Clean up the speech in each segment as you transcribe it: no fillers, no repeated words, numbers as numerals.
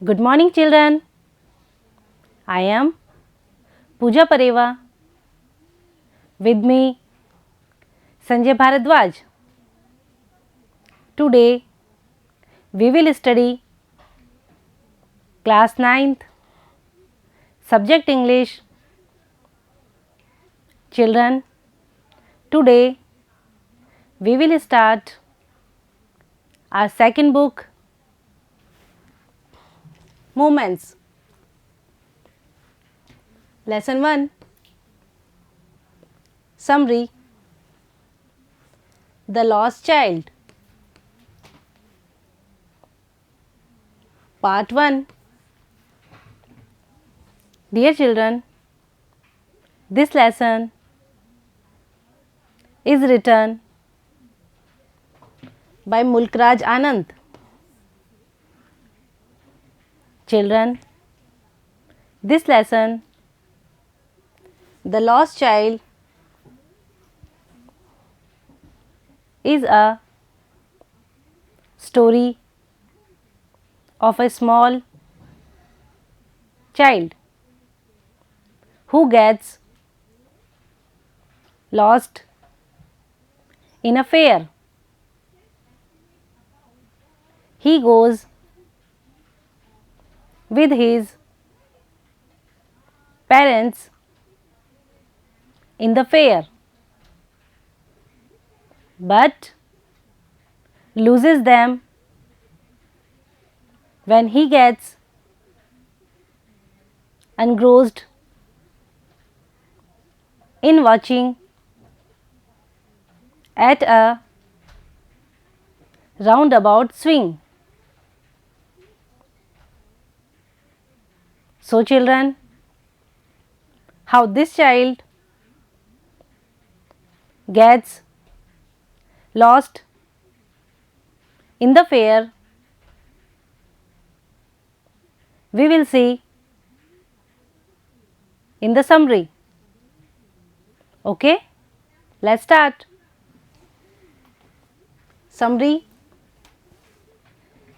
Good morning, children. I am Pooja Pareva. With me, Sanjay Bharadwaj. Today, we will study Class 9th, Subject English. Children, today we will start our second book, Movements. Lesson 1. Summary. The Lost Child. Part 1. Dear children, this lesson is written by Mulkraj Anand. Children, this lesson, The Lost Child, is a story of a small child who gets lost in a fair. He goes with his parents in the fair, but loses them when he gets engrossed in watching at a roundabout swing. So children, how this child gets lost in the fair, we will see in the summary. Okay, let's start. Summary.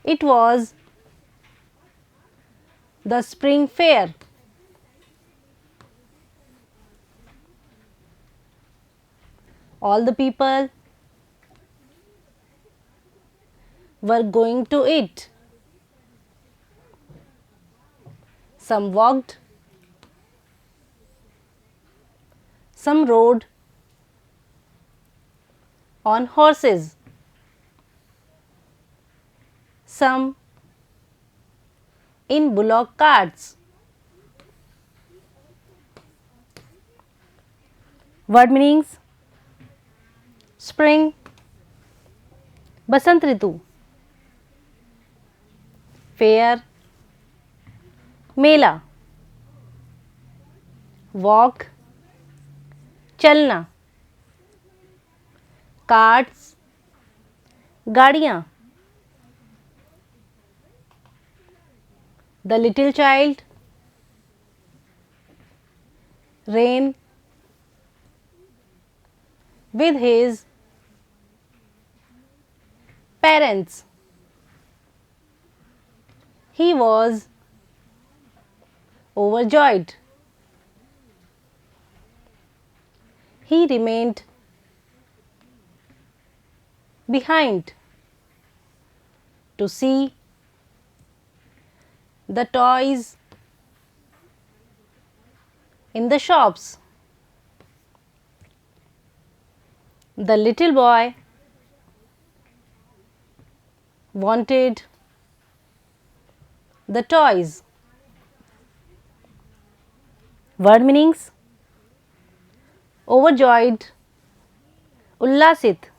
It was the spring fair. All the people were going to it. Some walked, some rode on horses, some in bullock carts. Word meanings: spring, Basant Ritu, fair, Mela, walk, चलना, carts, गाड़ियाँ. The little child, rain, with his parents. He was overjoyed. He remained behind to see the toys in the shops. The little boy wanted the toys. Word meanings: overjoyed, उल्लासित,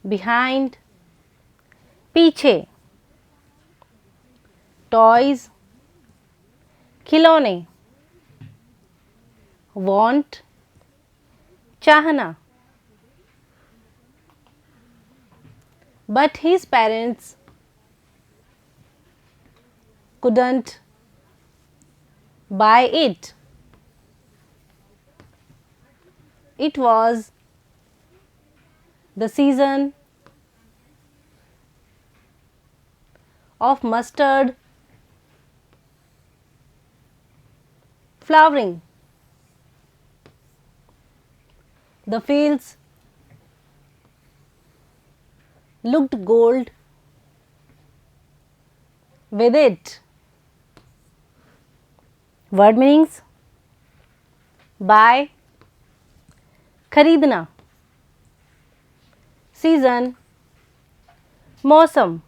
behind, पीछे, toys, खिलौने, want, चाहना. But his parents couldn't buy it. It was the season of mustard flowering. The fields looked gold with it. Word meanings: buy, खरीदना, season, मौसम,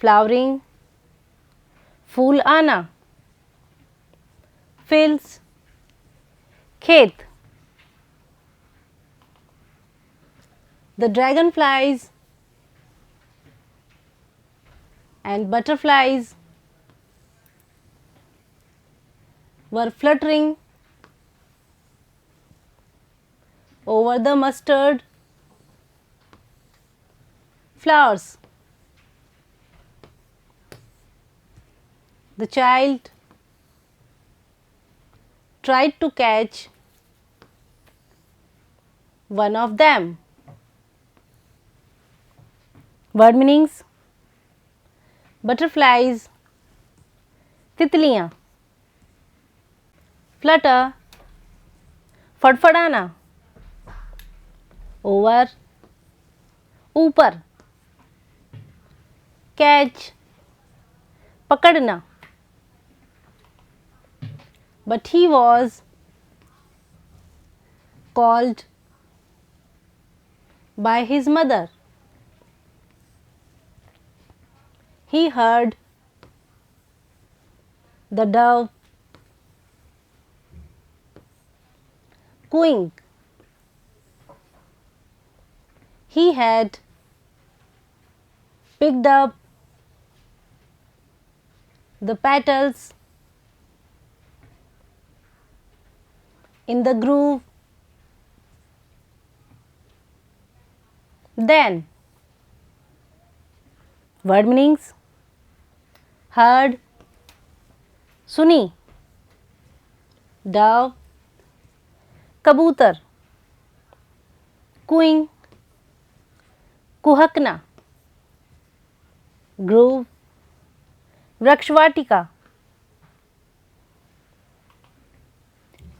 flowering, फूल आना, fields, खेत. The dragonflies and butterflies were fluttering over the mustard flowers. The child tried to catch one of them. Word meanings: butterflies, तितलियाँ, flutter, फड़फड़ाना, over, ऊपर, catch, पकड़ना. But he was called by his mother. He heard the dove cooing. He had picked up the petals in the groove. Then, word meanings: heard, सुनी, dove, कबूतर, cooing, कुहकना, groove, वृक्षवाटिका.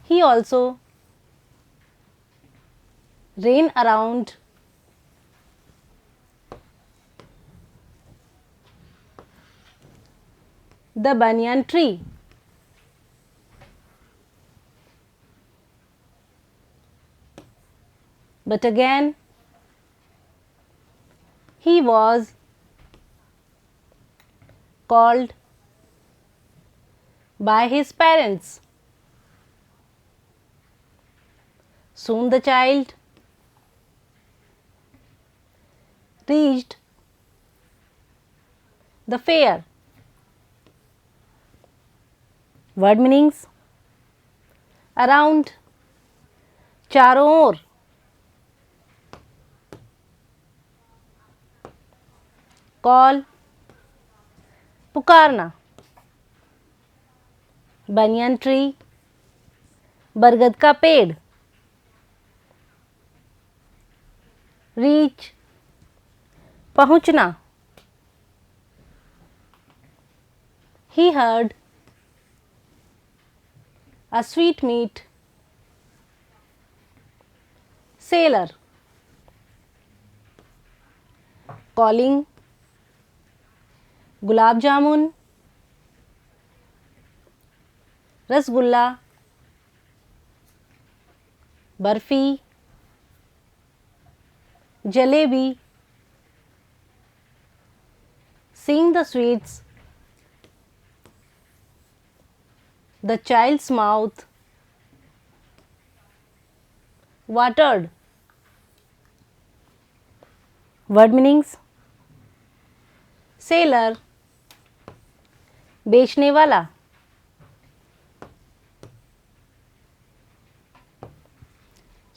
He also ran around the banyan tree. But again he was called by his parents. Soon the child reached the fair. Word meanings: around, चारों ओर, call, पुकारना, banyan tree, बरगद का पेड़, reach, पहुंचना. He heard a sweetmeat sailor calling gulab jamun, rasgulla, barfi, jalebi. Seeing the sweets, the child's mouth watered. Word meanings: sailor, बेचने वाला,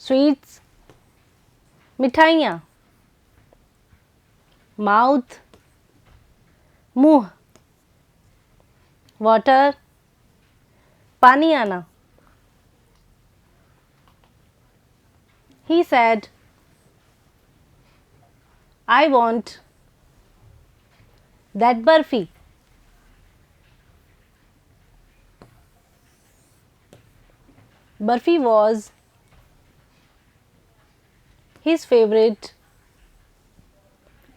sweets, मिठाइयाँ, mouth, मुंह, water, पानी आना. He said, I want That barfi. Barfi was his favorite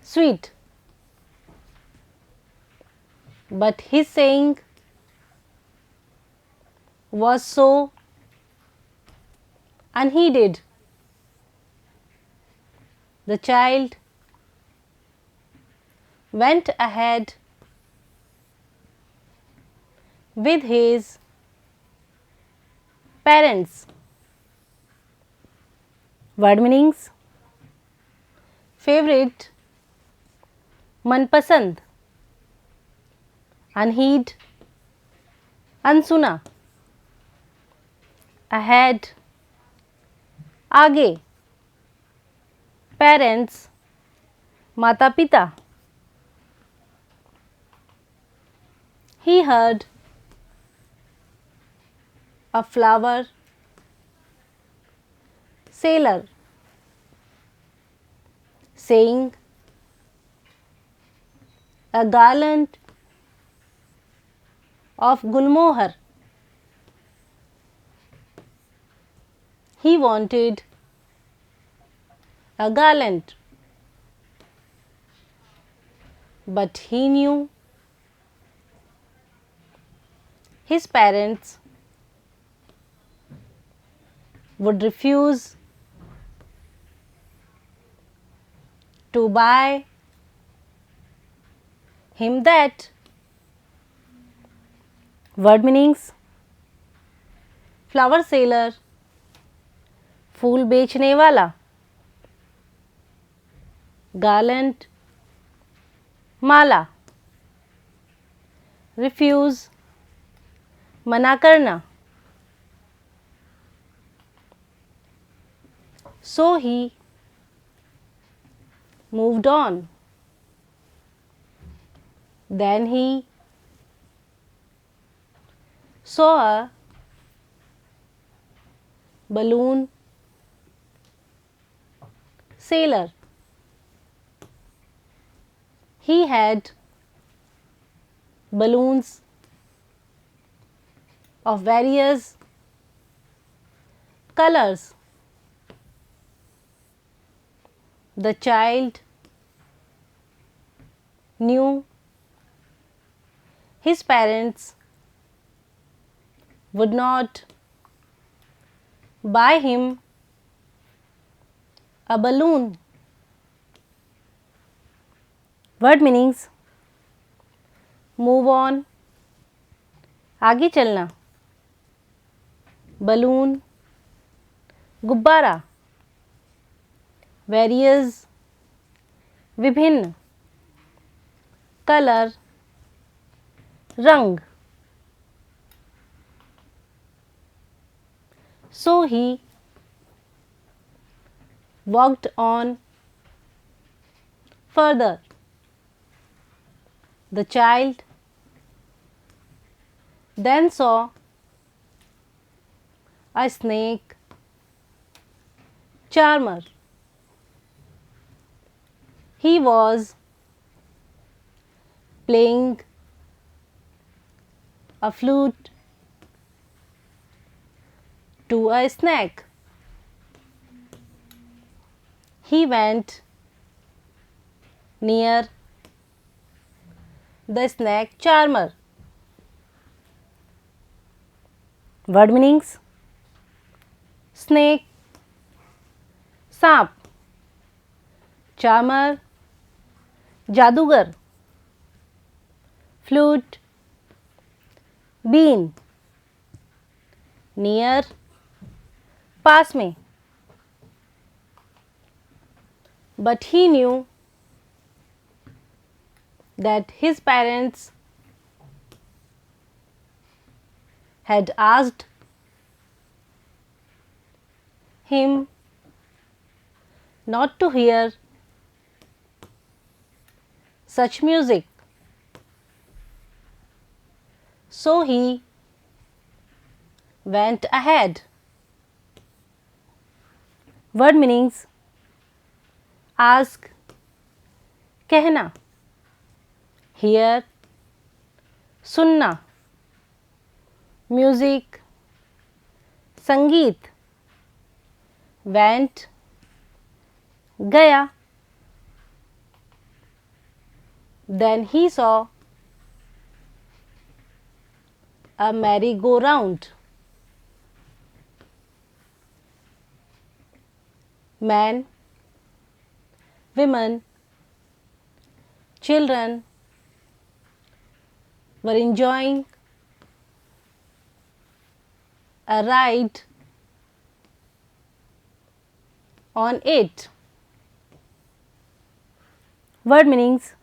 sweet. But his saying was so unheeded. The child went ahead with his parents. Word meanings: favorite, मनपसंद, unheed, अनसुना, ahead, आगे, parents, माता पिता. He heard a flower seller saying a garland of gulmohar. He wanted a garland, but he knew his parents would refuse to buy him that. Word meanings: flower seller, फूल बेचने वाला, garland, माला, refuse, मना करना. So he moved on. Then he saw a balloon sailor. He had balloons of various colors. The child knew his parents would not buy him a balloon. Word meanings: move on, आगे चलना, balloon, गुब्बारा, various, विभिन्न, color, रंग. So he walked on further. The child then saw a snake charmer. He was playing a flute to a snake. He went near the snake charmer. Word meanings: snake, सांप, charmer, जादूगर, flute, been, near, पास में. But he knew that his parents had asked him not to hear such music. So he went ahead. Word meanings: ask, कहना. hear, सुनना, music, संगीत, went, गया, then he saw a merry-go-round, men, women, children were enjoying a ride on it. Word meanings: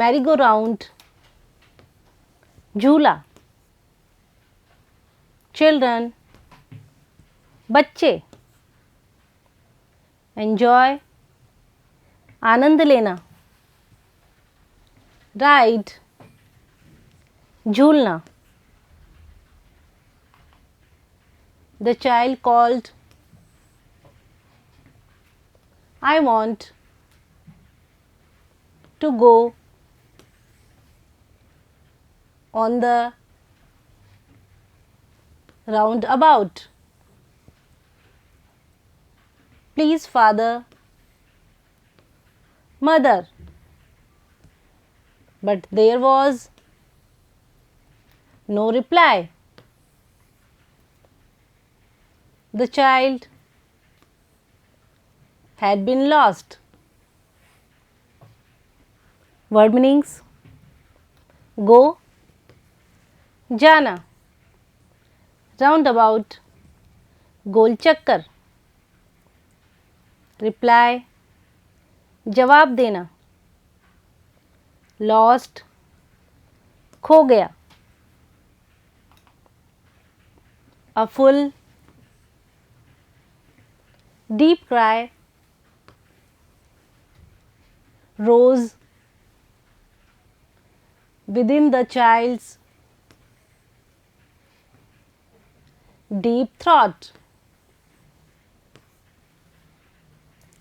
merry-go-round, झूला, children, बच्चे, enjoy, आनंद लेना, ride, झूलना. The child called, I want to go on the roundabout. Please, father, mother. But there was no reply. The child had been lost. Word meanings: go, जाना, roundabout, गोल चक्कर, reply, जवाब देना, lost, खो गया, a full, deep cry rose within the child's deep throat.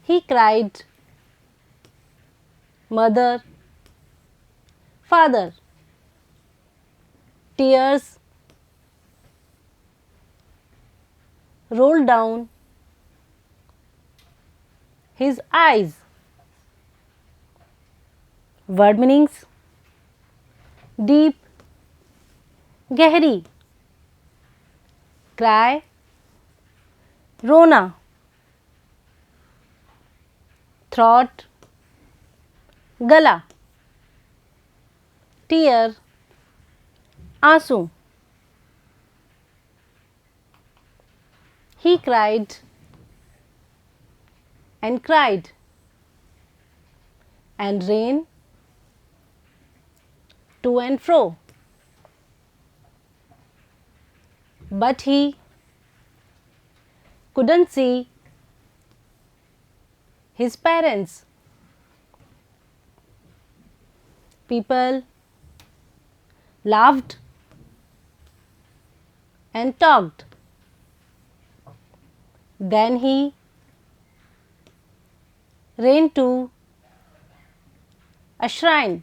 He cried, mother, father. Tears rolled down his eyes. Word meanings: deep, गहरी, cry, रोना, throat, गला, tear, आंसू. He cried and cried and ran to and fro, but he couldn't see his parents. People laughed and talked. Then he ran to a shrine.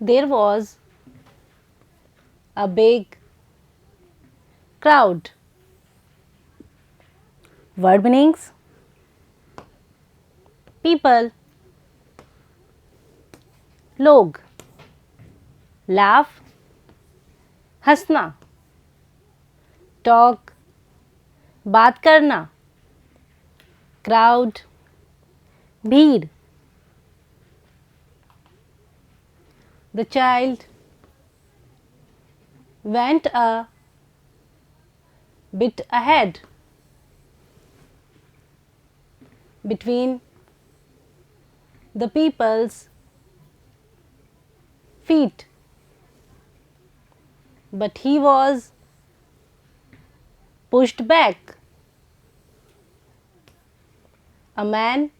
There was a big crowd. Word meanings: people, लोग, laugh, हंसना, talk, बात करना, crowd, भीड़. The child went a bit ahead. Between the people's feet, but he was pushed back. A man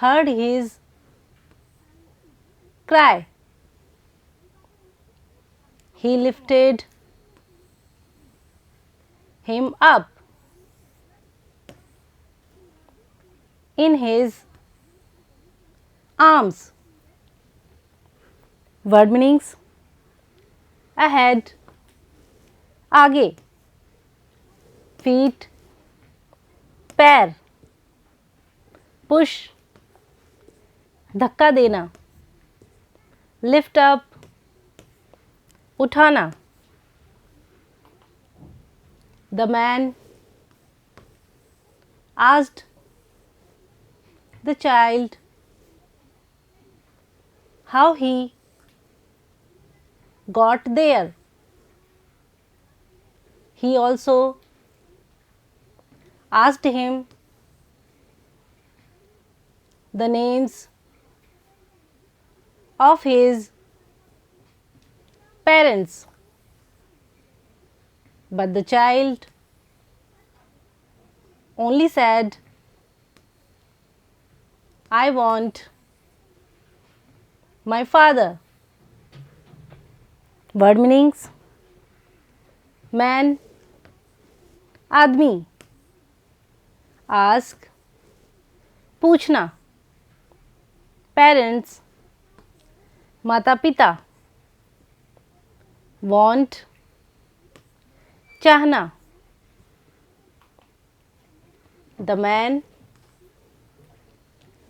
heard his cry. He lifted him up. in his arms. Word meanings: ahead, आगे, feet, पैर, push, धक्का देना, lift up, उठाना. The man asked the child how he got there. He also asked him the names of his parents, but the child only said, "I want my father." Word meanings: man, आदमी, ask, पूछना, parents, माता पिता, want, चाहना. The man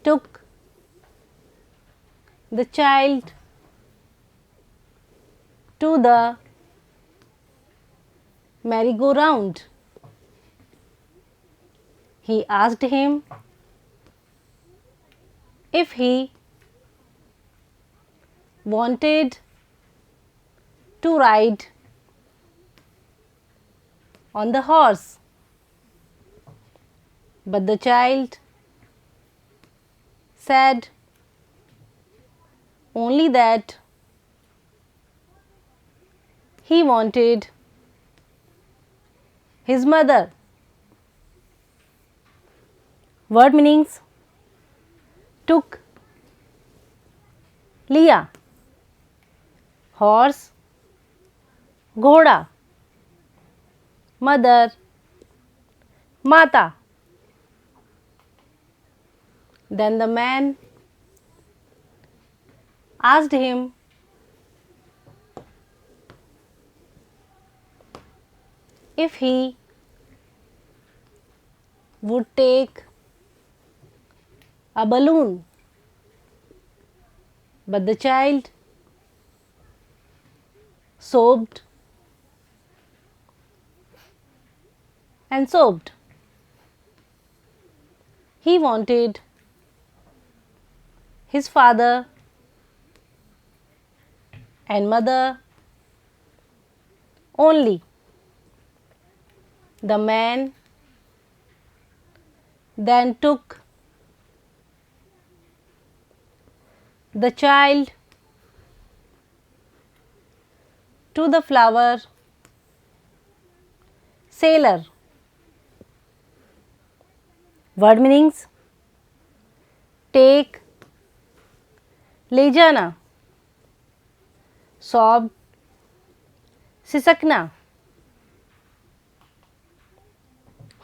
took the child to the merry-go-round. He asked him if he wanted to ride on the horse, but the child said only that he wanted his mother. Word meanings: took, लिया, horse, घोड़ा, mother, माता. Then the man asked him if he would take a balloon, but the child sobbed and sobbed. He wanted his father and mother only. The man then took the child to the flower seller. Word meanings: take, ले जाना, sob, सिसकना.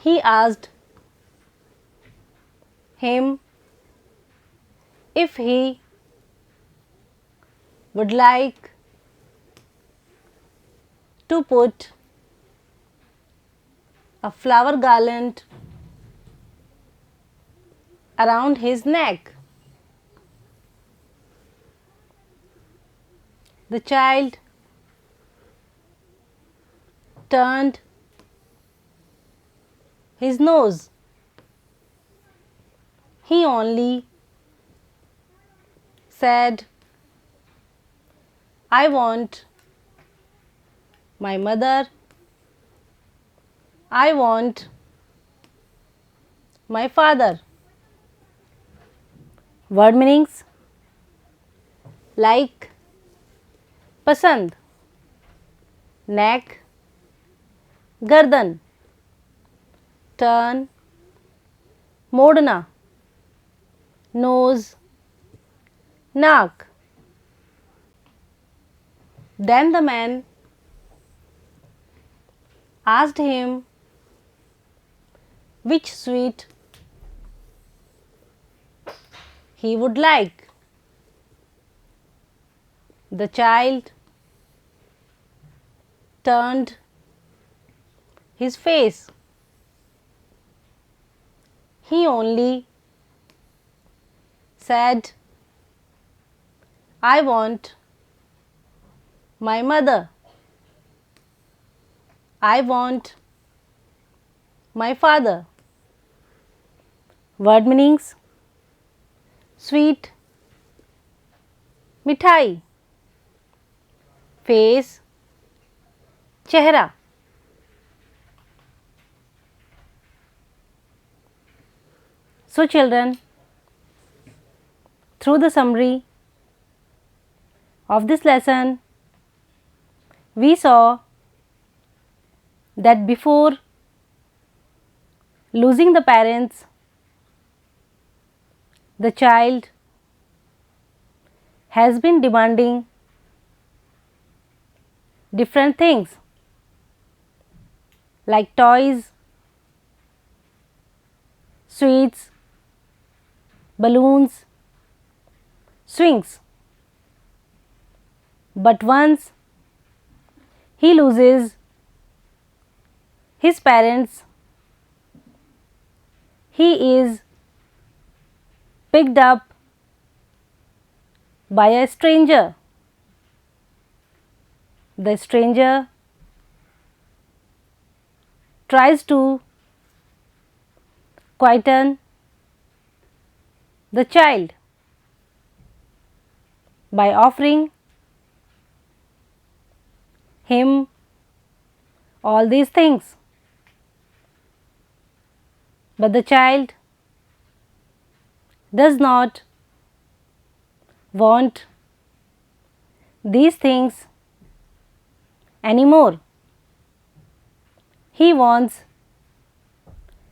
He asked him if he would like to put a flower garland around his neck. The child turned his nose. He only said, "I want my mother. I want my father." Word meanings: like, पसंद, neck, गर्दन, turn, मोड़ना, nose, नाक. Then the man asked him which sweet he would like. The child turned his face. He only said, I want my mother. I want my father. Word meanings: sweet, मिठाई, face, चेहरा. So children, through the summary of this lesson, we saw that before losing the parents, the child has been demanding different things like toys, sweets, balloons, swings. But once he loses his parents, he is picked up by a stranger. The stranger tries to quieten the child by offering him all these things. But the child does not want these things anymore. He wants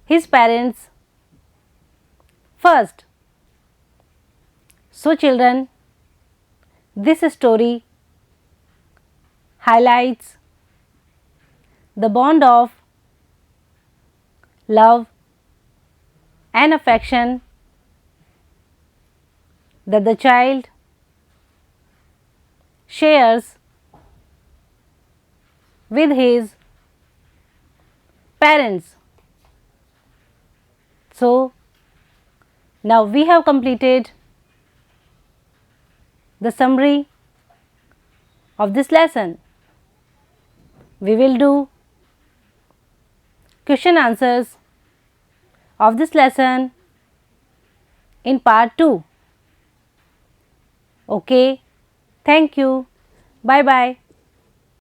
his parents first. So children, this story highlights the bond of love and affection that the child shares with his parents. So, now we have completed the summary of this lesson. We will do question answers of this lesson in part 2. Okay, thank you. Bye bye.